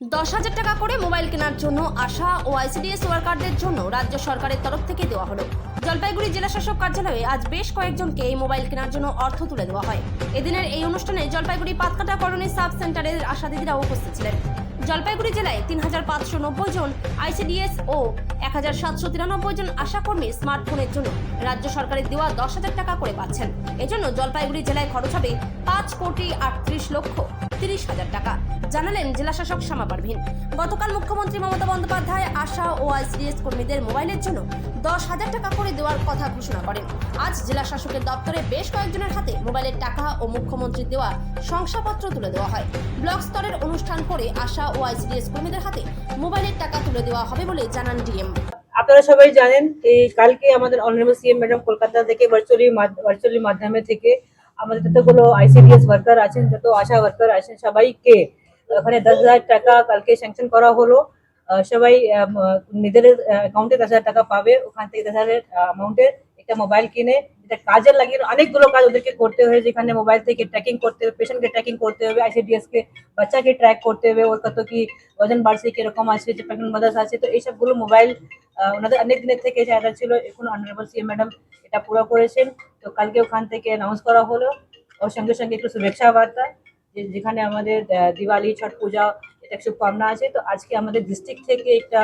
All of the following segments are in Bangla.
10,000 টাকা করে মোবাইল কেনার জন্য আশা ও আইসিডিএস ওয়ার্কারদের জন্য রাজ্য সরকারের তরফ থেকে দেওয়া হলো। জলপাইগুড়ি জেলা শাসক কার্যালয়ে আজ বেশ কয়েকজনকে এই মোবাইল কেনার জন্য অর্থ তুলে দেওয়া হয়। এদিনের এই অনুষ্ঠানে জলপাইগুড়ি পাতকাটা কলোনি সাব সেন্টারের আশা দিদিরাও উপস্থিত ছিলেন। জলপাইগুড়ি জেলায় 3,590 জন আইসিডিএস ও 1,793 জন আশাকর্মী স্মার্টফোনের জন্য রাজ্য সরকারের দেওয়া 10,000 টাকা করে পাচ্ছেন। এজন্য জলপাইগুড়ি জেলায় খরচ হবে 5,38,30,000 টাকা, জানালেন জেলা শাসক শ্যামা পারভিন। গতকাল মুখ্যমন্ত্রী মমতা বন্দ্যোপাধ্যায় আশা ও আইসিডিএস কর্মীদের মোবাইলের জন্য 10,000 টাকা করে দেওয়ার কথা ঘোষণা করেন। আজ জেলা শাসকের দপ্তরে বেশ কয়েকজনের হাতে মোবাইলের টাকা ও মুখ্যমন্ত্রীর দেওয়া শংসাপত্র তুলে দেওয়া হয়। ব্লক স্তরের অনুষ্ঠান করে আশা ও আইসিডিএস কর্মীদের হাতে মোবাইলের টাকা তুলে দেওয়া হবে বলে জানান ডিএম। আপনারা সবাই জানেন এই কালকে আমাদের অনারেবল সিএম ম্যাডাম কলকাতা থেকে ভার্চুয়ালি মাধ্যমে থেকে আমাদের যতগুলো আইসিডিএস ওয়ার্কার আছেন, যত আশা ওয়ার্কার আছেন, সবাইকে ওখানে 10,000 টাকা কালকে স্যাংশন করা হলো। সবাই নিজেদের অ্যাকাউন্টে 10,000 টাকা পাবে। ওখান থেকে 10,000 অ্যামাউন্টের একটা মোবাইল কিনে এটা কাজে লাগিয়ে অনেকগুলো কাজ ওদেরকে করতে হবে, যেখানে মোবাইল থেকে ট্র্যাকিং করতে হবে, পেশেন্টকে ট্র্যাকিং করতে হবে, আইসিডিএস কে বাচ্চাকে ট্র্যাক করতে হবে, ওর কত কি ওজন বাড়ছে, কিরকম আছে, যে প্রেগনেন্ট মাদার্স আছে, তো এইসবগুলো মোবাইল ওনাদের অনেক দিনের থেকে এটা ছিল। এখন অনারেবল সিএম ম্যাডাম এটা পুরো করেছেন। তো কালকে ওখান থেকে অ্যানাউন্স করা হলো। ওর সঙ্গে সঙ্গে একটু শুভেচ্ছা বার্তা, যেখানে আমাদের দিওয়ালি, ছট পূজা এটা শুভকামনা আছে। তো আজকে আমাদের ডিস্ট্রিক্ট থেকে একটা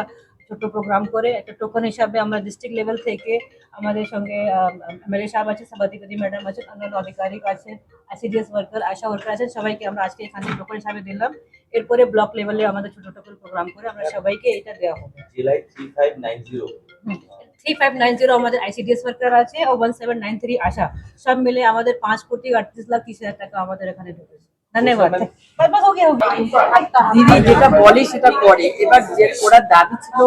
ছোট প্রোগ্রাম করে একটা টোকন হিসাবে আমরা ডিস্ট্রিক্ট লেভেল থেকে আমাদের সঙ্গে এমএলএ সাহেব আছে, সভাধিপতি ম্যাডাম আছেন, অন্যান্য আধিকারিক আছেন, আইসিডিএস ওয়ার্কার, আশা ওয়ার্কার আছেন, সবাইকে আমরা আজকে এখানে টোকন হিসাবে দিলাম। এরপরে ব্লক লেভেলে আমাদের ছোট টোকন প্রোগ্রাম করে আমরা সবাইকে এটা দেওয়া হবে। জেলায় 3590 আমাদের আইসিডিএস ওয়ার্কার আছে ও 1793 আশা, সব মিলে আমাদের 5,38,30,000 টাকা আমাদের এখানে ঢুকেছে। ধন্যবাদ। দিদি যেটা বলে সেটা করে। এবার যে ওরা দাবি ছিল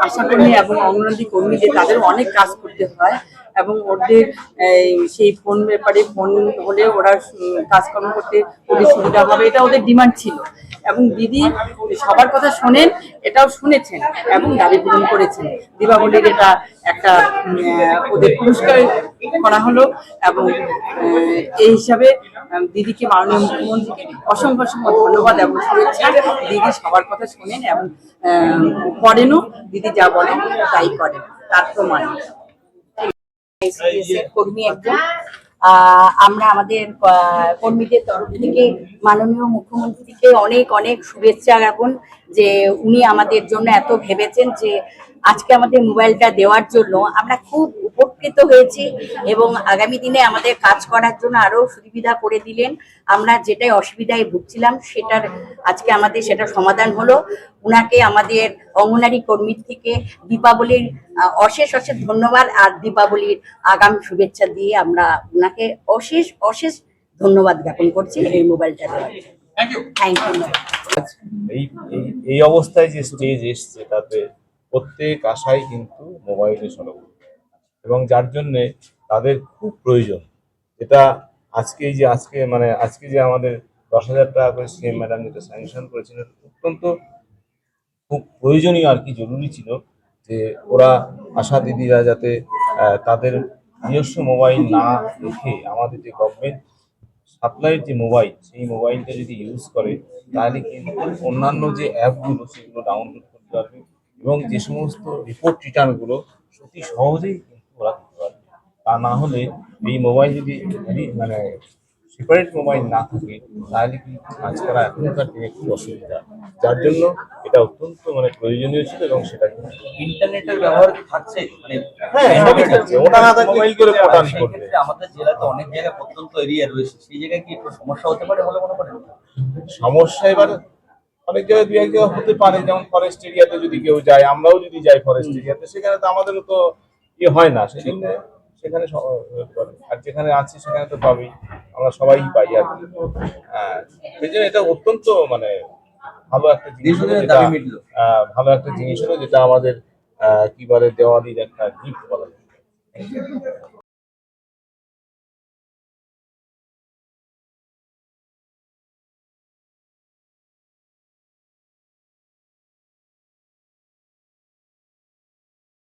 আশাকর্মী এবং অঙ্গনওয়াড়ি কর্মীদের, তাদের অনেক কাজ করতে হয় এবং ওদের সেই ফোন ব্যাপারে ফোন হলে ওরা কাজকর্ম করতে ওদের সুবিধা হবে, এটা ওদের ডিমান্ড ছিল। এবং দিদি সবার কথা শোনেন, এটাও শুনেছেন এবং দাবি পূরণ করেছেন। দীপাবলির এটা একটা ওদের পুরস্কার করা হলো এবং এই হিসাবে দিদিকে, মাননীয় মুখ্যমন্ত্রীকে অসংখ্য অসংখ্য ধন্যবাদ এবং শুভেচ্ছা। দিদি সবার কথা শোনেন এবং করেনও, দিদি যা বলেন তাই করেন, তার প্রমাণ। কর্মী একজন, আমরা আমাদের কর্মীদের তরফ থেকে মাননীয় মুখ্যমন্ত্রীকে অনেক অনেক শুভেচ্ছা জ্ঞাপন, যে উনি আমাদের জন্য এত ভেবেছেন, যে আজকে আমাদের মোবাইলটা দেওয়ার জন্য আমরা খুব উপকৃত হয়েছি এবং আগামী দিনে আমাদের কাজ করার জন্য আরো সুবিধা করে দিলেন। আমরা যেটাই অসুবিধায় ভুগছিলাম সেটার আজকে আমাদের সেটা সমাধান হলো। উনাকে আমাদের অঙ্গনারী কর্মীর থেকে দীপাবলির অশেষ অশেষ ধন্যবাদ আর দীপাবলির আগাম শুভেচ্ছা দিয়ে আমরা উনাকে অশেষ অশেষ ধন্যবাদ জ্ঞাপন করছি এই মোবাইলটা দেওয়ার জন্য। Thank you. এই অবস্থায় যে স্টেজ এসছে তাতে প্রত্যেক আশাই কিন্তু মোবাইলে সরব, এবং যার জন্যে তাদের খুব প্রয়োজন। যেটা আজকে যে আমাদের 10,000 টাকা করে সিএম ম্যাডাম যেটা স্যাংশন করেছেন, অত্যন্ত খুব প্রয়োজনীয় আর কি, জরুরি ছিল যে ওরা আশা দিদিরা যাতে তাদের নিজস্ব মোবাইল না রেখে আমাদের যে গভর্নমেন্ট সাপ্লাইয়ের যে মোবাইল, সেই মোবাইলটা যদি ইউজ করে তাহলে কিন্তু অন্যান্য যে অ্যাপগুলো সেগুলো ডাউনলোড করতে পারবে এবং যে সমস্ত রিপোর্ট রিটার্নগুলো অতি সহজেই কিন্তু ওরা দিতে পারবে। তা না হলে এই মোবাইল যদি মানে সেপারেট মোবাইল না থাকে তাহলে কিন্তু কাজ করা এখনকার দিনে খুব অসুবিধা, যার জন্য এটা অত্যন্ত প্রয়োজনীয় ছিল এবং সেটা ইন্টারনেটের ব্যবহার থাকছে, হ্যাঁ সবই থাকছে। ওটা না থাকলে কি করে পোর্টাল করবে? আমাদের জেলাতে অনেক জায়গায় প্রত্যন্ত এরিয়া রয়েছে, সেই জায়গায় কি একটু সমস্যা হতে পারে বলে মনে করেন? সমস্যা এবার অনেক জায়গায় দু এক জায়গায় হতে পারে, যেমন ফরেস্ট এরিয়াতে যদি কেউ যায়, আমরাও যদি যাই ফরেস্ট এরিয়াতে, সেখানে তো আমাদেরও তো হয় না, সেজন্য সেখানে আর যেখানে আছি সেখানে তো পাবেই, আমরা সবাই পাই আর কি। হ্যাঁ, সেই জন্য এটা অত্যন্ত ভালো একটা জিনিস হলো, ভালো একটা জিনিস হলো যেটা আমাদের কি বলে দেওয়ালির একটা গিফট বলা যায়।